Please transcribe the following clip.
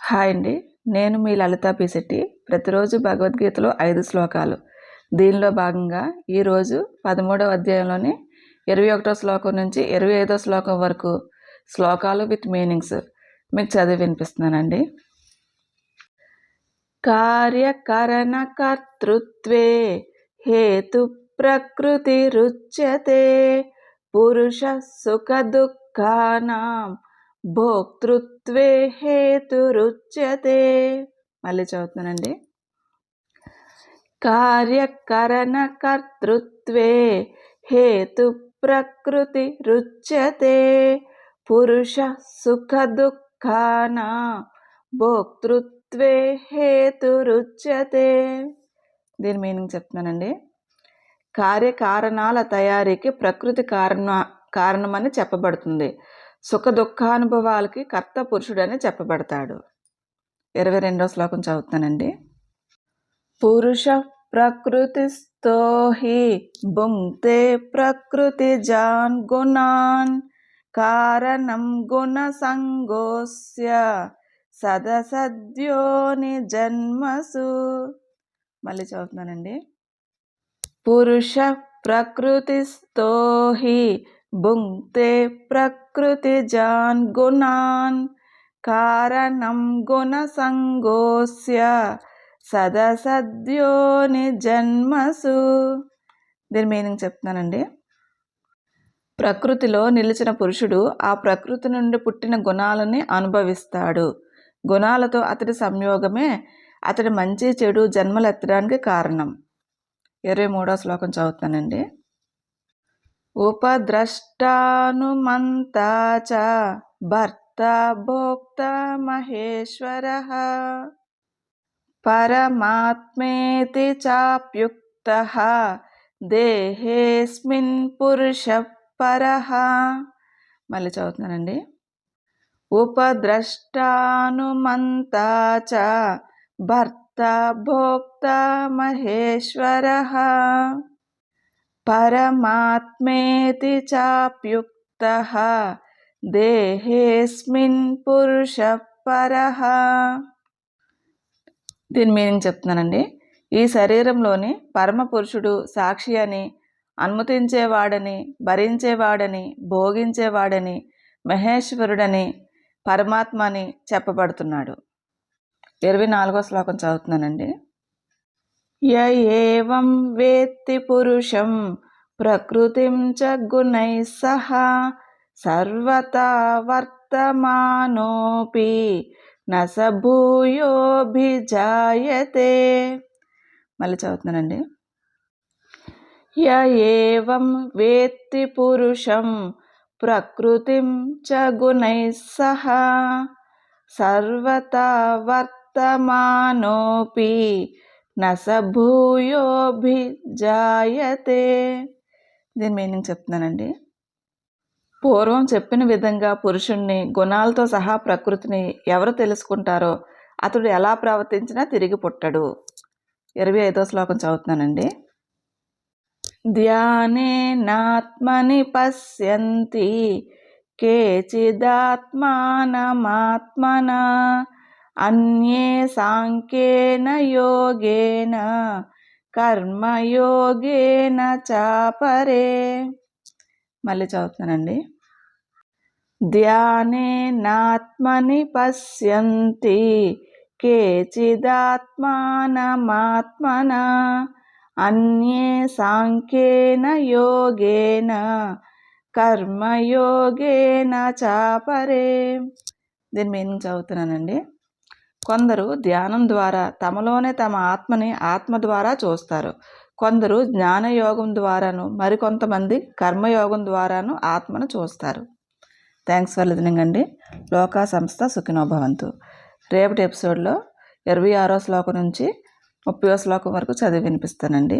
Hi అండి, నేను మీ లలితా పిశెట్టి. ప్రతిరోజు భగవద్గీతలో 5 శ్లోకాలు. దీనిలో భాగంగా ఈరోజు 13వ అధ్యాయంలోని 21వ శ్లోకం నుంచి 25వ శ్లోకం వరకు శ్లోకాలు విత్ మీనింగ్స్ మీకు చదివి వినిపిస్తున్నానండి. కార్యకరణ కర్తృత్వే హేతు ప్రకృతి రుచ్యతే పురుష సుఖ దుఃఖానాం భోక్తృత్వే హేతురుచ్యతే. మళ్ళీ చదువుతున్నానండి. కార్యకరణ కర్తృత్వే హేతు ప్రకృతి రుచ్యతే పురుష సుఖ దుఃఖానా భోక్తృత్వే హేతురుచ్యతే. దీని మీనింగ్ చెప్తున్నానండి. కార్యకారణాల తయారీకి ప్రకృతి కారణమని చెప్పబడుతుంది. సుఖ దుఃఖానుభవాలకి కర్త పురుషుడని చెప్పబడతాడు. 22వ శ్లోకం చదువుతానండి. పురుష ప్రకృతిస్థో హి భుంక్తే ప్రకృతి జాన్ గుణాన్ కారణం గుణ సంగోస్య సదసద్యోని జన్మసు. మళ్ళీ చదువుతున్నానండి. పురుష ప్రకృతిస్థో హి భుంక్తే ప్రకృతి జాన్ గుణాన్ కారణం గుణ సంగోస్య సదసద్యోని జన్మసు. దీని మీనింగ్ చెప్తున్నానండి. ప్రకృతిలో నిలిచిన పురుషుడు ఆ ప్రకృతి నుండి పుట్టిన గుణాలని అనుభవిస్తాడు. గుణాలతో అతడి సంయోగమే అతడి మంచి చెడు జన్మలెత్తడానికి కారణం. 23వ శ్లోకం చదువుతానండి. ఉపద్రష్టానుమంతా చ భర్త భోక్త మహేశ్వరః పరమాత్మేతి చాప్యుక్తః దేహేస్మిన్ పురుషః పరః. మళ్ళీ చదువుతున్నానండి. ఉపద్రష్టానుమంతా చ భర్త భోక్త మహేశ్వరః పరమాత్మేతి చాప్యుక్తః దేహేస్మిన్ పురుషః పరః. దీని మీనింగ్ చెప్తున్నానండి. ఈ శరీరంలోని పరమ పురుషుడు సాక్షి అని, అనుమతించేవాడని, భరించేవాడని, భోగించేవాడని, మహేశ్వరుడని, పరమాత్మ అని చెప్పబడుతున్నాడు. 24వ శ్లోకం చదువుతున్నానండి. య ఏవం వేత్తి పురుషం ప్రకృతిం చ గుణైః సహ సర్వతా వర్తమానోపి న స భూయోభిజాయతే. మళ్ళీ చదువుతున్నానండి. య ఏవం వేత్తి పురుషం ప్రకృతిం చ గుణైః సహ సర్వతా వర్తమానోపి న స భూయోభిజాయతే. దీని మీనింగ్ చెప్తున్నానండి. పూర్వం చెప్పిన విధంగా పురుషుణ్ణి గుణాలతో సహా ప్రకృతిని ఎవరు తెలుసుకుంటారో అతడు ఎలా ప్రవర్తించినా తిరిగి పుట్టడు. 25వ శ్లోకం చదువుతున్నానండి. ధ్యానేనాత్మని పశ్యంతి కేచిదాత్మానమాత్మనా అన్యే సాంఖ్యేన యోగేన కర్మయోగేన చాపరే. మళ్ళీ చదువుతున్నానండి. ధ్యానేనాత్మని పశ్యంతి కేచిదాత్మానమాత్మనా అన్యే సాంఖ్యేన యోగేన కర్మయోగేన చాపరే. దీని మీనింగ్ చదువుతున్నానండి. కొందరు ధ్యానం ద్వారా తమలోనే తమ ఆత్మని ఆత్మ ద్వారా చూస్తారు. కొందరు జ్ఞానయోగం ద్వారాను, మరికొంతమంది కర్మయోగం ద్వారాను ఆత్మను చూస్తారు. థ్యాంక్స్ ఫర్ లిజనింగ్ అండి. లోకా సంస్థ సుఖినో భవంతు. రేపటి ఎపిసోడ్లో 26వ శ్లోకం నుంచి 30వ శ్లోకం వరకు చదివి వినిపిస్తానండి.